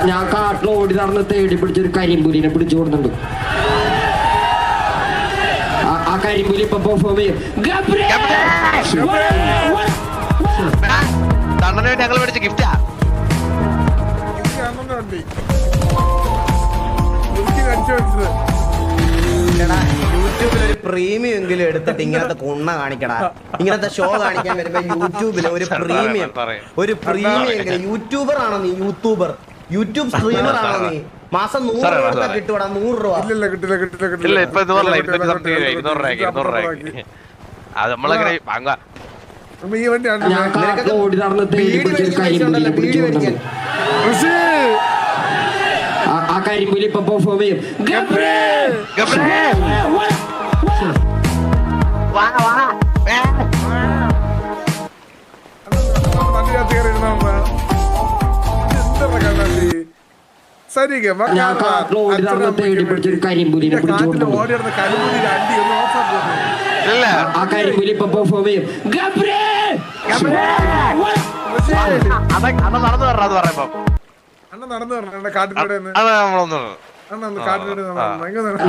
ഞാൻ കാട്ടിൽ ഓടി നടന്ന് തേടി പിടിച്ചൊരു കരിമ്പുലിനെ പിടിച്ചു കൊടുക്കുന്നുണ്ട്. ആ കരിമ്പുലി ഇപ്പൊ പെർഫോം ചെയ്യും. ഞങ്ങൾ മേടിച്ച ഗിഫ്റ്റാ. യൂട്യൂബിൽ ഒരു പ്രീമിയം എങ്കിലും എടുത്തിട്ട് ഇങ്ങനത്തെ കുണ്ണ കാണിക്കടാ. ഇങ്ങനത്തെ ഷോ കാണിക്കാൻ വരുമ്പോ യൂട്യൂബിൽ ഒരു പ്രീമിയം എങ്കിലും. യൂട്യൂബർ ആണോ നീ? യൂട്യൂബ് സ്ട്രീമർ ആണോ നീ? മാസം 100 രൂപ കിട്ടൂടാ. 100 രൂപ ഓടി നടന്ന് തേടി പിടിച്ചൊരു കരിമ്പുലിനെ പിടിച്ചു കൊടുക്കുന്നുണ്ട്. ആ കരിമ്പുലി ഇപ്പൊ പെർഫോം ചെയ്യും. ഞാൻ ഓടി നടന്ന് തേടി പിടിച്ചൊരു കരിമ്പുലിനെ പിടിച്ചു കൊടുക്കുന്നുണ്ട്. ആ കരിമ്പുലി ഇപ്പൊ പെർഫോം ചെയ്യും. നടന്നു പറഞ്ഞ അത് പറയുമ്പോ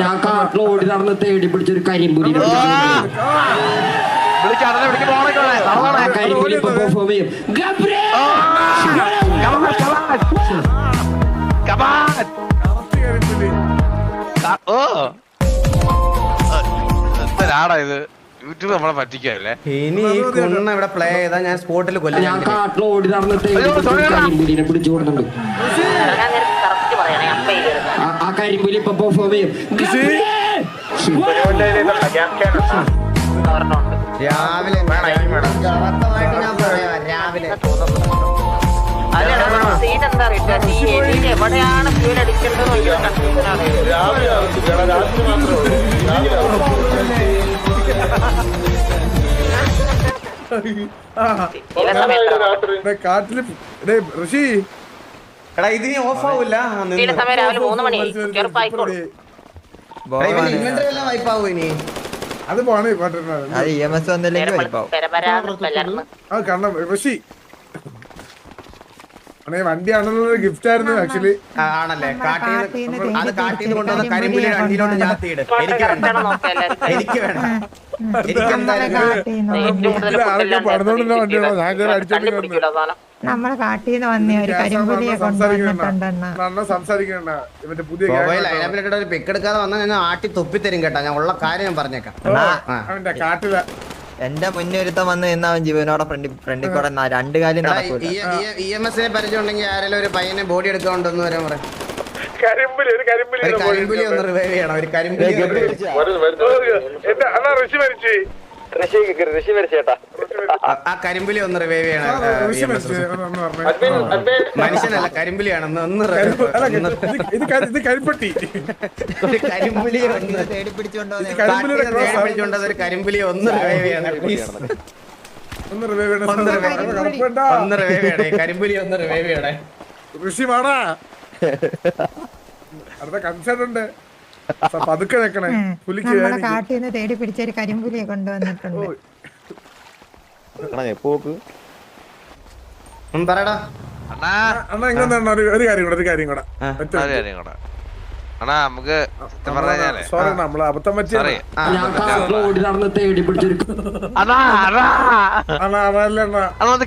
ഞാൻ കാട്ടിൽ ഓടി നടന്ന് തേടി പിടിച്ചൊരു കരിമ്പുലിനെ ആ കരിമ്പുലി ഇപ്പൊ പെർഫോം ചെയ്യും. ഇത് യൂട്യൂബ് നമ്മളെ പറ്റിക്കല്ലേ. ഇനി ഈ കുണ്ണ ഇവിടെ പ്ലേ ചെയ്താ ഞാൻ സ്പോട്ടിൽ കൊല്ലും. ഞാൻ കാട്ടിൽ ഓടി നടന്ന് തേടി പിടിച്ചൊരു കരിമ്പുലിനെ പിടിച്ചു കൊടുക്കുന്നുണ്ട്. ആ കരിമ്പുലി ഇപ്പൊ പെർഫോം ചെയ്യും. രാവിലെ ഞാൻ പറയാം. രാവിലെ എവിടെയാണ് ഫ്യൂൽ അടിക്കേണ്ടത്? കാട്ടില് ഋഷി എടാ ഇത് ഓഫ് ആവൂല. രാവിലെ 3 മണി ഇൻവെന്ററി എല്ലാം വൈപ്പാവൂ ഇനി. അത് പോണേ കാരണം ഋഷി വണ്ടിയാണെന്നുള്ള ഗിഫ്റ്റ് ആയിരുന്നു ആക്ച്വലി. ആണല്ലേ? അത് കാട്ടിന്ന് കൊണ്ടുവന്ന കരിമ്പുലി വണ്ടിയിലോട്ട് ഞാത്തിയിട്. എനിക്ക് വേണ്ട. പടന്നോണ്ടില്ല വണ്ടിയാണോ? ഞാൻ കയറി അടിച്ചോണ്ട് നമ്മളെ കാട്ടീന്ന് വന്നേ ഒരു കരിമ്പുലിയെ കൊണ്ടുവന്നിട്ടുണ്ടെന്ന് സംസാരിക്കണ്ട. ഇവന്റെ പുതിയ ഒരു പിക്ക് എടുക്കാതെ വന്നാൽ ഞാൻ ആട്ടി തൊപ്പിത്തരും കേട്ടാ. ഞാൻ ഉള്ള കാര്യം ഞാൻ പറഞ്ഞേക്കാം. അവന്റെ കാട്ടില എന്റെ മുന്നൊരുത്തം വന്ന് നിന്നവൻ ജീവനോടെ ഫ്രണ്ടിൽ കൂടെ 2 കാര്യം EMS പരിചയം ഉണ്ടെങ്കിൽ ആരെങ്കിലും ഒരു പയ്യനെ ബോഡി എടുക്കാണ്ടെന്ന് വരാൻ പറയാം. കരിമ്പുലി ഒന്ന് റിവൈവ് ചെയ്യണം. ഒരു കരിമ്പുലി ആ കരിമ്പുലി ഒന്ന് റിവൈവ് ചെയ്യണം. മനുഷ്യനല്ല കരിമ്പുലിയാണെന്ന് ഒന്ന് ഇത് കരിപ്പട്ടി. ഒരു കരിമ്പുലി പിടിച്ചോണ്ടത് ഒരു കരിമ്പുലി ഒന്ന് റിവൈവ് ചെയ്യണം പ്ലീസ്. ഒന്ന് റിവൈവ് ചെയ്യണേ. കരിമ്പുലി ഒന്ന് റിവൈവ് ചെയ്യണേ. ഋഷി വേണാ. അടുത്ത കൺസേൺ ഉണ്ട്. പതുക്കെ നിക്കണേ. നമ്മളെ കാട്ടീന്ന് തേടി പിടിച്ച ഒരു കരിമ്പുലിയെ കൊണ്ടുവന്നിട്ടുണ്ട്. പറയടാ അണ്ണാ ഇങ്ങനെ ഒരു കാര്യം കൂടെ അണ്ണാ നമുക്ക് സോറി നമ്മള് അബദ്ധം പറ്റിയ ഞാൻ കാട്ടിൽ ഓടി നടന്ന് തേടി പിടിച്ചൊരു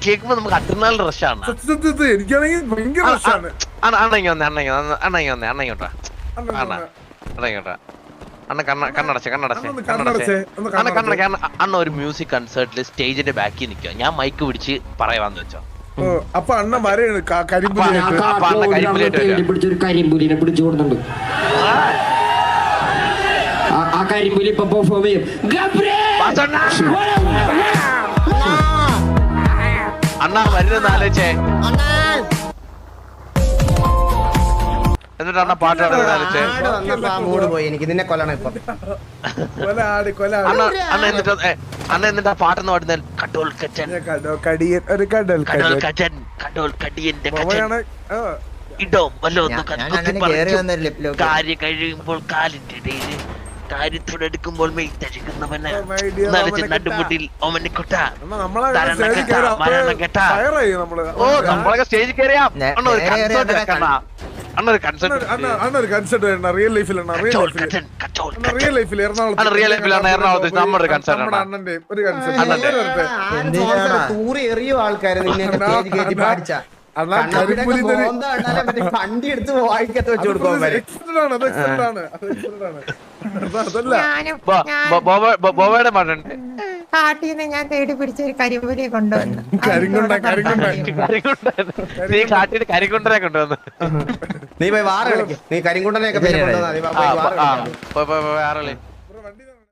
കേൾക്കുമ്പോ നമുക്ക് അട്ടനാൾ റഷാണ്. എനിക്കാണെങ്കിൽ ഭയങ്കര റഷാണ്. അണ്ണ ഒരു മ്യൂസിക് കൺസേർട്ടില് സ്റ്റേജിന്റെ ബാക്കിൽ നിൽക്കുക. ഞാൻ മൈക്ക് പിടിച്ച് പറയാന്ന് വെച്ചോ. അപ്പൊ അണ്ണ വരെയാണ് പിടിച്ചൊരു കരിമ്പുലിനെ പിടിച്ചു കൊടുക്കുന്നുണ്ട്. ആ കരിമ്പുലി ഇപ്പൊ പെർഫോം ചെയ്യും. അണ്ണാ വരുന്ന ആലോചിച്ചേ. എന്നിട്ട് അണ്ണ പാട്ട് മൂഡ് പോയി. എനിക്ക് നിന്നെ കൊല്ലണം ഇപ്പൊ. അണ്ണ എന്നിട്ട് ആ പാട്ടെന്ന് പാടുന്ന കടോൽ കച്ചൻ ഇടോ വല്ലോ കാര്യ കഴിയുമ്പോൾ കാലിന്റെ ഇടയില് കാര്യത്തോടെ എടുക്കുമ്പോൾ മെയ് തഴുകുന്നവന് Oh, my dear നനച്ച് ഓമനക്കുട്ട. നടുമുട്ടിൽ ഓമനക്കുട്ട അണ്ണാ നമ്മളെ തരണം സ്റ്റേജിൽ കേട്ടാ, കയറി അപ്പഴേ മരണം കേട്ടാ. ഫയറായി നമ്മള് ഓ നമ്മളൊക്കെ സ്റ്റേജിൽ കയറിയാ ഞാൻ അണ്ണ ഒരു കയറി കൺസേർട്ട് കയറി വെക്കണ്ട അണ്ണ ഒരു കൺസേർട്ട് അണ്ണ ഒരു കൺസെർട്ട് വേണ്ട റിയൽ ലൈഫിൽ റിയൽ ലൈഫിൽ അണ്ണാ, real life ൽ അണ്ണാ, എറണാകുളത്ത് നമ്മുടെ ഒരു concert നമ്മുടെ ആണ്. അണ്ണന്റെ ഒരു അണ്ണന്റെ. കൺസെർട്ട് തൂറി എറിയോ ആൾക്കാര് നിന്നെ സ്റ്റേജ് കയറ്റി പാടിച്ച അണ്ണാ കരിപ്പുലി വണ്ടി എടുത്ത് വായിക്കത്ത് വെച്ച് കൊടുക്കും അവന്മാര്. അതല്ല ബോബയുടെ പാട്ടുണ്ട് കാട്ടിൽ നിന്ന് ഞാൻ തേടി പിടിച്ച ഒരു കരിമ്പുലിയെ കൊണ്ടുവന്നു കരിങ്കൊണ്ട നീ കാട്ടിട്ട് കരിക്കൊണ്ടനെ കൊണ്ടുവന്നു നീ പോയി വാറ കളിക്ക് നീ കരിങ്കുണ്ടനെയൊക്കെ ശരി, കൊണ്ടുവന്നാ മതി. പോയി വാറ കളിക്ക്. വേറെ